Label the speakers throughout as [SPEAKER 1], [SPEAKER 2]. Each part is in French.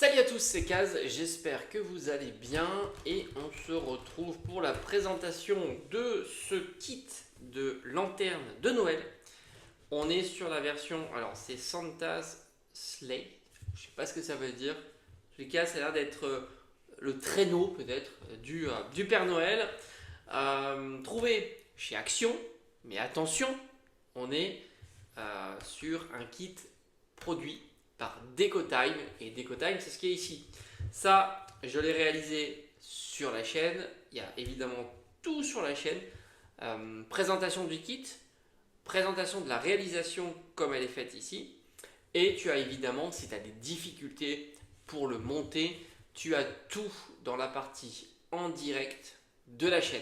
[SPEAKER 1] Salut à tous, c'est Kaz, j'espère que vous allez bien et on se retrouve pour la présentation de ce kit de lanterne de Noël. On est sur la version, alors c'est Santa's Sleigh, je sais pas ce que ça veut dire. En tout cas, ça a l'air d'être le traîneau peut-être du Père Noël. Trouvé chez Action, mais attention, on est sur un kit produit par DecoTime. Et DecoTime, c'est ce qui est ici. Ça, je l'ai réalisé sur la chaîne. Il y a évidemment tout sur la chaîne. Présentation du kit, présentation de la réalisation comme elle est faite ici. Et tu as évidemment, si tu as des difficultés pour le monter, tu as tout dans la partie en direct de la chaîne.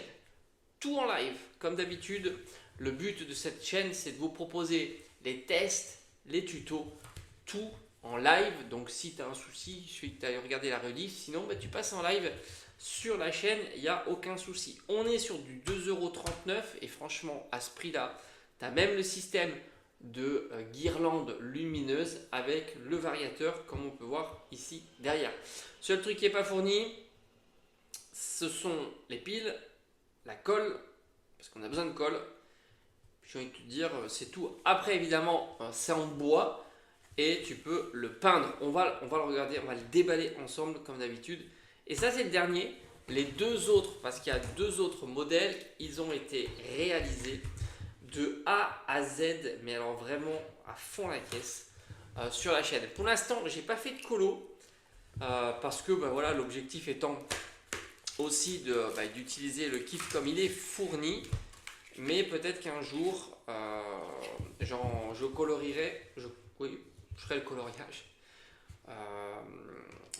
[SPEAKER 1] Tout en live, comme d'habitude. Le but de cette chaîne, c'est de vous proposer les tests, les tutos, tout en live. Donc si tu as un souci, il suffit que tu ailles regarder la rediff. Sinon, tu passes en live sur la chaîne, il n'y a aucun souci. On est sur du 2,39€ et franchement, à ce prix-là, tu as même le système de guirlande lumineuse avec le variateur, comme on peut voir ici derrière. Seul truc qui n'est pas fourni, ce sont les piles, la colle, parce qu'on a besoin de colle. J'ai envie de te dire, c'est tout. Après, évidemment, c'est en bois et tu peux le peindre. On va le regarder, on va le déballer ensemble comme d'habitude. Et ça, c'est le dernier. Les deux autres, parce qu'il y a deux autres modèles, ils ont été réalisés de A à Z, mais alors vraiment à fond la caisse sur la chaîne. Pour l'instant, j'ai pas fait de colo parce que voilà, l'objectif étant aussi d'utiliser le kit comme il est fourni. Mais peut-être qu'un jour, je colorierai, oui, je ferai le coloriage.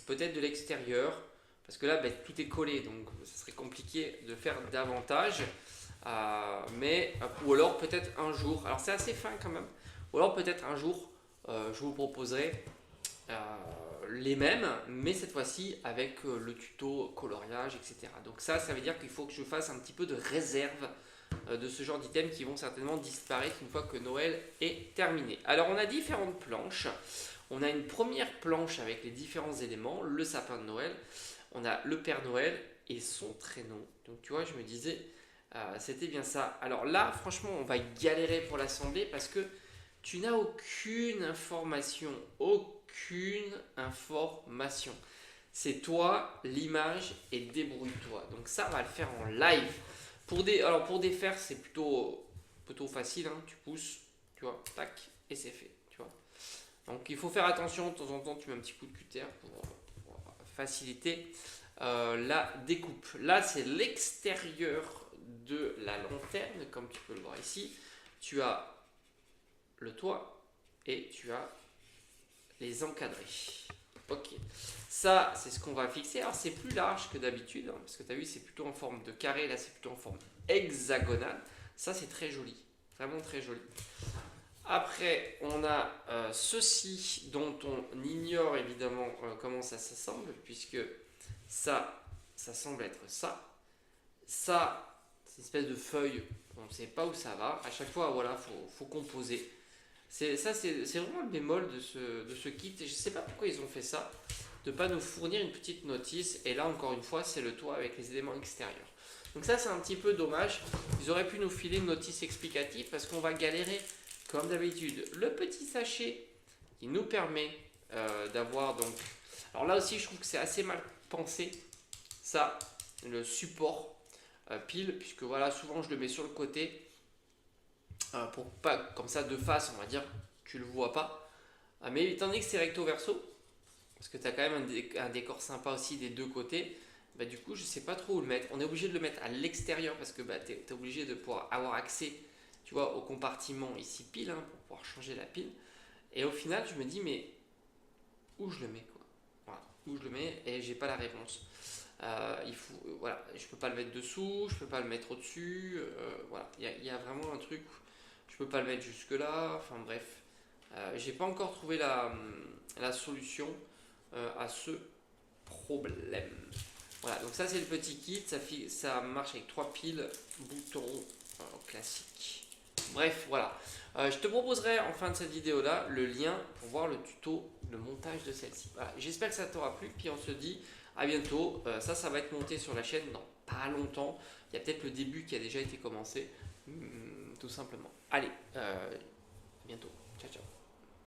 [SPEAKER 1] Peut-être de l'extérieur, parce que là, tout est collé, donc ça serait compliqué de faire davantage. Ou alors peut-être un jour, alors c'est assez fin quand même, ou alors peut-être un jour, je vous proposerai les mêmes, mais cette fois-ci avec le tuto coloriage, etc. Donc ça veut dire qu'il faut que je fasse un petit peu de réserve de ce genre d'items qui vont certainement disparaître une fois que Noël est terminé. Alors on a différentes planches. On a une première planche avec les différents éléments, le sapin de Noël. On a le Père Noël et son traîneau. Donc tu vois, je me disais, c'était bien ça. Alors là, franchement, on va galérer pour l'assembler parce que tu n'as aucune information. Aucune information. C'est toi, l'image et débrouille-toi. Donc ça, on va le faire en live. Pour défaire, c'est plutôt facile. Hein. Tu pousses, tu vois, tac, et c'est fait. Tu vois. Donc il faut faire attention. De temps en temps, tu mets un petit coup de cutter pour faciliter la découpe. Là, c'est l'extérieur de la lanterne, comme tu peux le voir ici. Tu as le toit et tu as les encadrés. Ok, ça c'est ce qu'on va fixer. Alors c'est plus large que d'habitude, hein, parce que tu as vu, c'est plutôt en forme de carré, là c'est plutôt en forme hexagonale. Ça c'est très joli, vraiment très joli. Après, on a ceci dont on ignore évidemment comment ça s'assemble, puisque ça semble être ça. Ça, c'est une espèce de feuille, on ne sait pas où ça va. À chaque fois, voilà, faut composer. C'est vraiment le bémol de ce kit. Je ne sais pas pourquoi ils ont fait ça, de ne pas nous fournir une petite notice. Et là, encore une fois, c'est le toit avec les éléments extérieurs. Donc ça, c'est un petit peu dommage. Ils auraient pu nous filer une notice explicative parce qu'on va galérer, comme d'habitude. Le petit sachet qui nous permet d'avoir donc... Alors là aussi, je trouve que c'est assez mal pensé. Ça, le support pile, puisque voilà, souvent je le mets sur le côté. Pour pas comme ça de face, on va dire, tu le vois pas. Mais étant donné que c'est recto verso, parce que tu as quand même un décor sympa aussi des deux côtés, du coup je sais pas trop où le mettre. On est obligé de le mettre à l'extérieur parce que tu es obligé de pouvoir avoir accès, tu vois, au compartiment ici pile, hein, pour pouvoir changer la pile. Et au final je me dis mais où je le mets quoi. Voilà, où je le mets et j'ai pas la réponse. Voilà, je peux pas le mettre dessous, je peux pas le mettre au-dessus. Voilà, il y a vraiment un truc. Je peux pas le mettre jusque là. Enfin bref, j'ai pas encore trouvé la solution à ce problème. Voilà, donc ça c'est le petit kit. Ça marche avec trois piles, boutons classiques. Bref, voilà. Je te proposerai en fin de cette vidéo là le lien pour voir le tuto de montage de celle-ci. Voilà. J'espère que ça t'aura plu, puis on se dit à bientôt. Ça va être monté sur la chaîne dans pas longtemps. Il y a peut-être le début qui a déjà été commencé, tout simplement. Allez, à bientôt. Ciao, ciao.